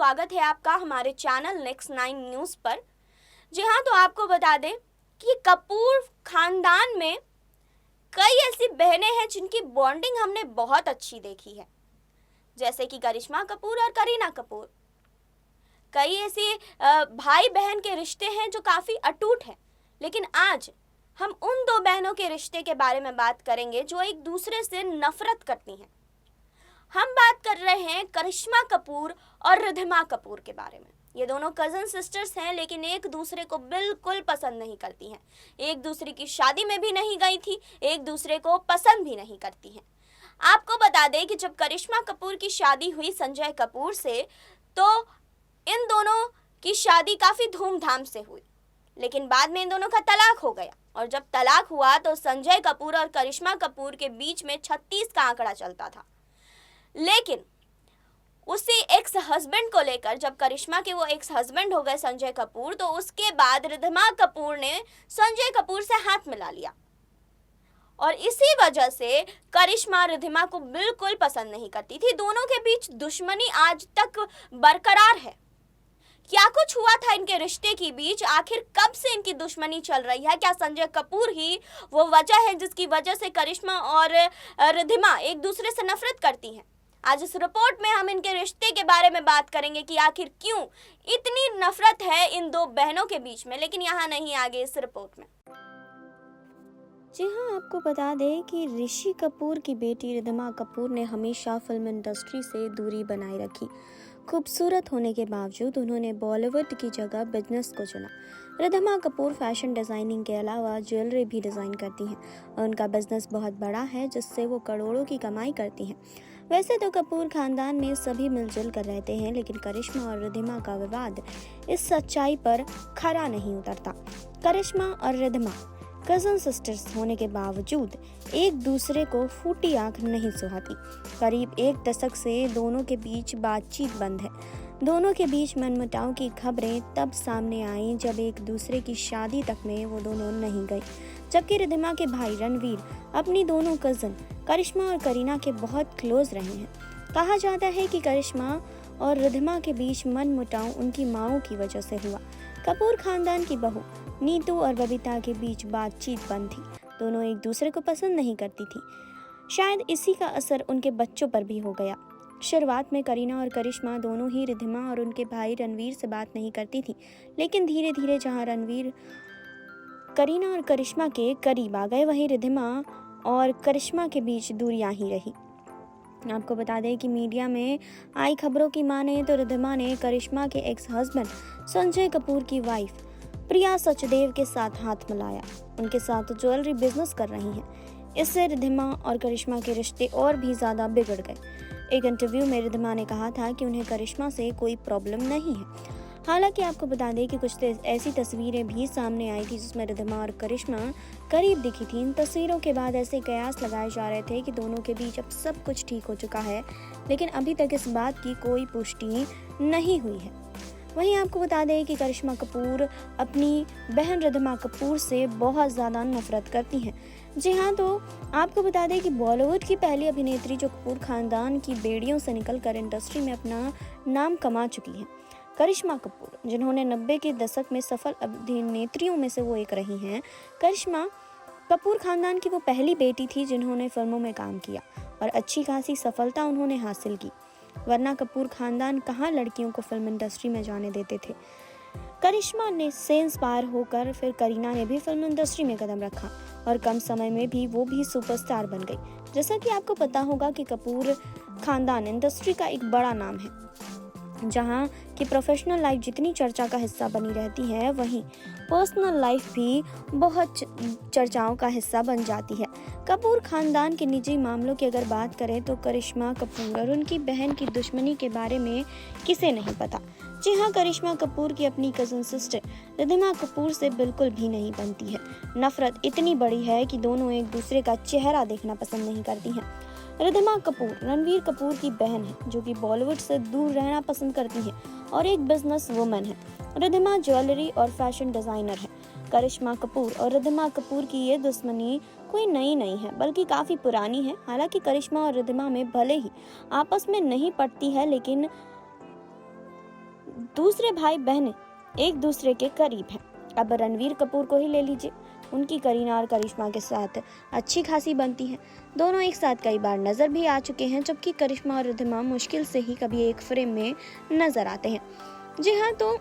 स्वागत है आपका हमारे चैनल नेक्स्ट 9 न्यूज़ पर। जी हाँ, तो आपको बता दें कि कपूर खानदान में कई ऐसी बहनें हैं जिनकी बॉन्डिंग हमने बहुत अच्छी देखी है, जैसे कि करिश्मा कपूर और करीना कपूर। कई ऐसे भाई बहन के रिश्ते हैं जो काफ़ी अटूट हैं, लेकिन आज हम उन दो बहनों के रिश्ते के बारे में बात करेंगे जो एक दूसरे से नफरत करती हैं। हम बात कर रहे हैं करिश्मा कपूर और रिधिमा कपूर के बारे में। ये दोनों कज़न सिस्टर्स हैं, लेकिन एक दूसरे को बिल्कुल पसंद नहीं करती हैं। एक दूसरे की शादी में भी नहीं गई थी, एक दूसरे को पसंद भी नहीं करती हैं। आपको बता दें कि जब करिश्मा कपूर की शादी हुई संजय कपूर से, तो इन दोनों की शादी काफ़ी धूमधाम से हुई, लेकिन बाद में इन दोनों का तलाक हो गया। और जब तलाक हुआ तो संजय कपूर और करिश्मा कपूर के बीच में 36 का आंकड़ा चलता था। लेकिन उसी एक्स हस्बैंड को लेकर, जब करिश्मा के वो एक्स हस्बैंड हो गए संजय कपूर, तो उसके बाद रिधिमा कपूर ने संजय कपूर से हाथ मिला लिया। और इसी वजह से करिश्मा रिधिमा को बिल्कुल पसंद नहीं करती थी। दोनों के बीच दुश्मनी आज तक बरकरार है। क्या कुछ हुआ था इनके रिश्ते के बीच? आखिर कब से इनकी दुश्मनी चल रही है? क्या संजय कपूर ही वो वजह है जिसकी वजह से करिश्मा और रिधिमा एक दूसरे से नफरत करती हैं? आज इस रिपोर्ट में हम इनके रिश्ते के बारे में बात करेंगे कि आखिर क्यों इतनी नफरत है इन दो बहनों के बीच में। लेकिन यहाँ नहीं, आगे इस रिपोर्ट में। जी हाँ, आपको बता दें कि ऋषि कपूर की बेटी रिधिमा कपूर ने हमेशा फिल्म इंडस्ट्री से दूरी बनाए रखी। खूबसूरत होने के बावजूद उन्होंने बॉलीवुड की जगह बिजनेस को चुना। रिधिमा कपूर फैशन डिज़ाइनिंग के अलावा ज्वेलरी भी डिज़ाइन करती हैं और उनका बिजनेस बहुत बड़ा है, जिससे वो करोड़ों की कमाई करती हैं। वैसे तो कपूर खानदान में सभी मिलजुल कर रहते हैं, लेकिन करिश्मा और रिधिमा का विवाद इस सच्चाई पर खरा नहीं उतरता। करिश्मा और रिधिमा कज़न सिस्टर्स होने के बावजूद एक दूसरे को फूटी आंख नहीं सुहाती। करीब एक दशक से दोनों के बीच बातचीत बंद है। दोनों के बीच मनमुटाव की खबरें तब सामने आईं जब एक दूसरे की शादी तक में वो दोनों नहीं गए, जबकि रिधिमा के भाई रणवीर अपनी दोनों कज़न करिश्मा और करीना के बहुत क्लोज रहे हैं। कहा जाता है कि करिश्मा और रिधिमा के बीच मनमुटाव उनकी माँओं की वजह से हुआ। कपूर खानदान की बहू नीतू और बबीता के बीच बातचीत बंद थी। दोनों एक दूसरे को पसंद नहीं करती थी। शायद इसी का असर उनके बच्चों पर भी हो गया। शुरुआत में करीना और करिश्मा दोनों ही रिधिमा और उनके भाई रणवीर से बात नहीं करती थी, लेकिन धीरे धीरे जहां रणवीर करीना और करिश्मा के करीब आ गए, वहीं रिधिमा और करिश्मा के बीच दूरियां ही रही। आपको बता दें कि मीडिया में आई खबरों की माने तो रिधिमा ने करिश्मा के एक्स हस्बैंड संजय कपूर की वाइफ प्रिया सचदेव के साथ हाथ मिलाया। उनके साथ ज्वेलरी बिजनेस कर रही हैं। इससे रिधिमा और करिश्मा के रिश्ते और भी ज़्यादा बिगड़ गए। एक इंटरव्यू में रिधिमा ने कहा था कि उन्हें करिश्मा से कोई प्रॉब्लम नहीं है। हालांकि आपको बता दें कि कुछ ऐसी तस्वीरें भी सामने आई थी जिसमें रिधिमा और करिश्मा करीब दिखी थी। इन तस्वीरों के बाद ऐसे कयास लगाए जा रहे थे कि दोनों के बीच अब सब कुछ ठीक हो चुका है, लेकिन अभी तक इस बात की कोई पुष्टि नहीं हुई है। वहीं आपको बता दें कि करिश्मा कपूर अपनी बहन रिधिमा कपूर से बहुत ज़्यादा नफरत करती हैं। जी हाँ, तो आपको बता दें कि बॉलीवुड की पहली अभिनेत्री जो कपूर खानदान की बेड़ियों से निकलकर इंडस्ट्री में अपना नाम कमा चुकी हैं, करिश्मा कपूर, जिन्होंने 90 के दशक में सफल अभिनेत्रियों में से वो एक रही हैं। करिश्मा कपूर खानदान की वो पहली बेटी थी जिन्होंने फिल्मों में काम किया और अच्छी खासी सफलता उन्होंने हासिल की, वरना कपूर खानदान कहाँ लड़कियों को फिल्म इंडस्ट्री में जाने देते थे। करिश्मा ने सेंस पार होकर फिर करीना ने भी फिल्म इंडस्ट्री में कदम रखा और कम समय में भी वो भी सुपरस्टार बन गई। जैसा कि आपको पता होगा कि कपूर खानदान इंडस्ट्री का एक बड़ा नाम है, जहां की प्रोफेशनल लाइफ जितनी चर्चा का हिस्सा बनी रहती है, वहीं पर्सनल लाइफ भी बहुत चर्चाओं का हिस्सा बन जाती है। कपूर खानदान के निजी मामलों की अगर बात करें तो करिश्मा कपूर और उनकी बहन की दुश्मनी के बारे में किसे नहीं पता। जी हाँ, करिश्मा कपूर की अपनी कज़न सिस्टर रिधिमा कपूर से बिल्कुल भी नहीं बनती है। नफरत इतनी बड़ी है कि दोनों एक दूसरे का चेहरा देखना पसंद नहीं करती हैं। रिधिमा कपूर रणवीर कपूर की बहन है, जो कि बॉलीवुड से दूर रहना पसंद करती है और एक बिजनेस वुमन है। रिधिमा ज्वेलरी और फैशन डिज़ाइनर है। करिश्मा कपूर और रिधिमा कपूर की ये दुश्मनी कोई नई नहीं है, बल्कि काफ़ी पुरानी है। हालांकि करिश्मा और रिधिमा में भले ही आपस में नहीं पटती है, लेकिन दूसरे भाई बहन एक दूसरे के करीब हैं। अब रणवीर कपूर को ही ले लीजिए, उनकी करीना और करिश्मा के साथ अच्छी खासी बनती है। दोनों एक साथ कई बार नज़र भी आ चुके हैं, जबकि करिश्मा और रिद्धिमा मुश्किल से ही कभी एक फ्रेम में नज़र आते हैं। जी हाँ, तो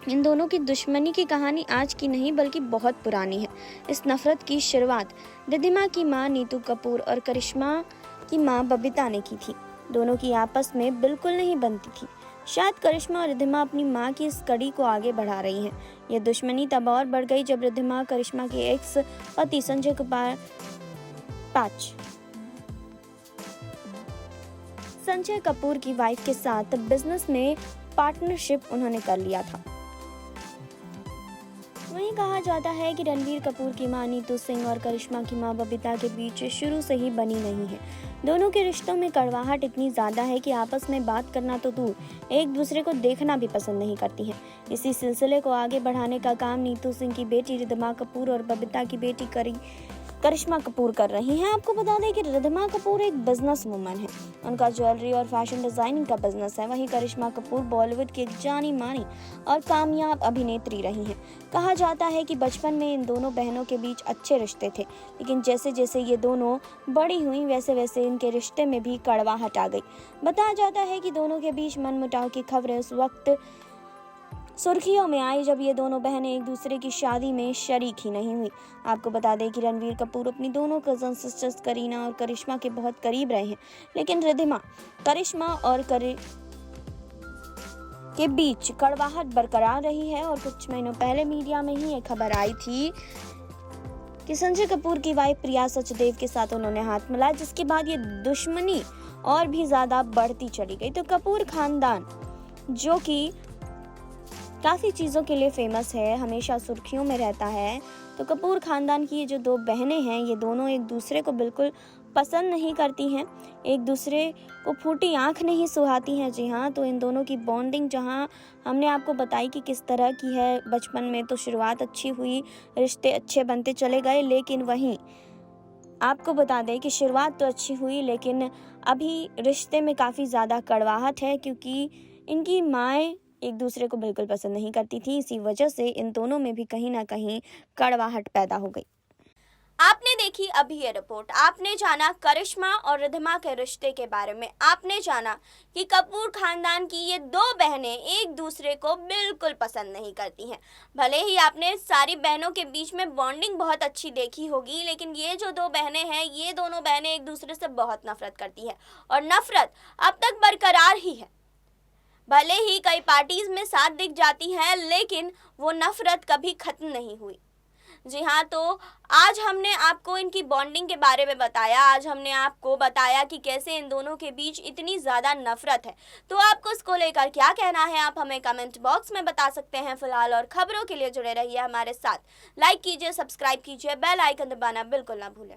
इन दोनों की दुश्मनी की कहानी आज की नहीं बल्कि बहुत पुरानी है। इस नफरत की शुरुआत रिद्धिमा की मां नीतू कपूर और करिश्मा की मां बबीता ने की थी। दोनों की आपस में बिल्कुल नहीं बनती थी। शायद करिश्मा और रिद्धिमा अपनी मां की इस कड़ी को आगे बढ़ा रही हैं। यह दुश्मनी तब और बढ़ गई जब रिद्धिमा करिश्मा के एक्स पति संजय कपूर की वाइफ के साथ बिजनेस में पार्टनरशिप उन्होंने कर लिया था। वहीं कहा जाता है कि रणवीर कपूर की मां नीतू सिंह और करिश्मा की मां बबीता के बीच शुरू से ही बनी नहीं है। दोनों के रिश्तों में कड़वाहट इतनी ज्यादा है कि आपस में बात करना तो दूर, एक दूसरे को देखना भी पसंद नहीं करती हैं। इसी सिलसिले को आगे बढ़ाने का काम नीतू सिंह की बेटी रिद्धिमा कपूर और बबीता की बेटी करिश्मा कपूर कर रही हैं। आपको बता दें कि रिद्धिमा कपूर एक बिजनेस वुमन है। उनका ज्वेलरी और फैशन डिजाइनिंग का बिजनेस है। वहीं करिश्मा कपूर बॉलीवुड की एक जानी मानी और कामयाब अभिनेत्री रही हैं। कहा जाता है कि बचपन में इन दोनों बहनों के बीच अच्छे रिश्ते थे, लेकिन जैसे जैसे ये दोनों बड़ी हुई वैसे वैसे इनके रिश्ते में भी कड़वाहट आ गई। बताया जाता है कि दोनों के बीच मनमुटाव की खबरें उस वक्त सुर्खियों में आई जब ये दोनों बहनें एक दूसरे की शादी में शरीक ही नहीं हुई। आपको बता दें कि रणवीर कपूर अपनी दोनों कजन सिस्टर्स करीना और करिश्मा के बहुत करीब रहे हैं, लेकिन रिद्धिमा करिश्मा और के बीच कड़वाहट बरकरार रही है। और कुछ महीनों पहले मीडिया में ही एक खबर आई थी कि संजय कपूर की वाइफ प्रिया सचदेव के साथ उन्होंने हाथ मिलाया, जिसके बाद ये दुश्मनी और भी ज्यादा बढ़ती चली गई। तो कपूर खानदान जो कि काफ़ी चीज़ों के लिए फेमस है, हमेशा सुर्खियों में रहता है, तो कपूर खानदान की ये जो दो बहनें हैं, ये दोनों एक दूसरे को बिल्कुल पसंद नहीं करती हैं, एक दूसरे को फूटी आंख नहीं सुहाती हैं। जी हाँ, तो इन दोनों की बॉन्डिंग जहाँ हमने आपको बताई कि किस तरह की है, बचपन में तो शुरुआत अच्छी हुई, रिश्ते अच्छे बनते चले गए, लेकिन वहीं आपको बता दें कि शुरुआत तो अच्छी हुई, लेकिन अभी रिश्ते में काफ़ी ज़्यादा कड़वाहट है, क्योंकि इनकी माएँ एक दूसरे को बिल्कुल पसंद नहीं करती थी। इसी वजह से इन दोनों में भी कहीं ना कहीं कड़वाहट पैदा हो गई। आपने देखी अभी ये रिपोर्ट, आपने जाना करिश्मा और रिद्धिमा के रिश्ते के बारे में, आपने जाना कि कपूर खानदान की ये दो बहनें एक दूसरे को बिल्कुल पसंद नहीं करती हैं। भले ही आपने सारी बहनों के बीच में बॉन्डिंग बहुत अच्छी देखी होगी, लेकिन ये जो दो बहनें हैं, ये दोनों बहनें एक दूसरे से बहुत नफरत करती हैं और नफरत अब तक बरकरार ही है। भले ही कई पार्टीज में साथ दिख जाती हैं, लेकिन वो नफरत कभी खत्म नहीं हुई। जी हाँ, तो आज हमने आपको इनकी बॉन्डिंग के बारे में बताया, आज हमने आपको बताया कि कैसे इन दोनों के बीच इतनी ज़्यादा नफरत है। तो आपको इसको लेकर क्या कहना है, आप हमें कमेंट बॉक्स में बता सकते हैं। फिलहाल और खबरों के लिए जुड़े रहिए हमारे साथ, लाइक कीजिए, सब्सक्राइब कीजिए, बेल आइकन दबाना बिल्कुल ना भूलें।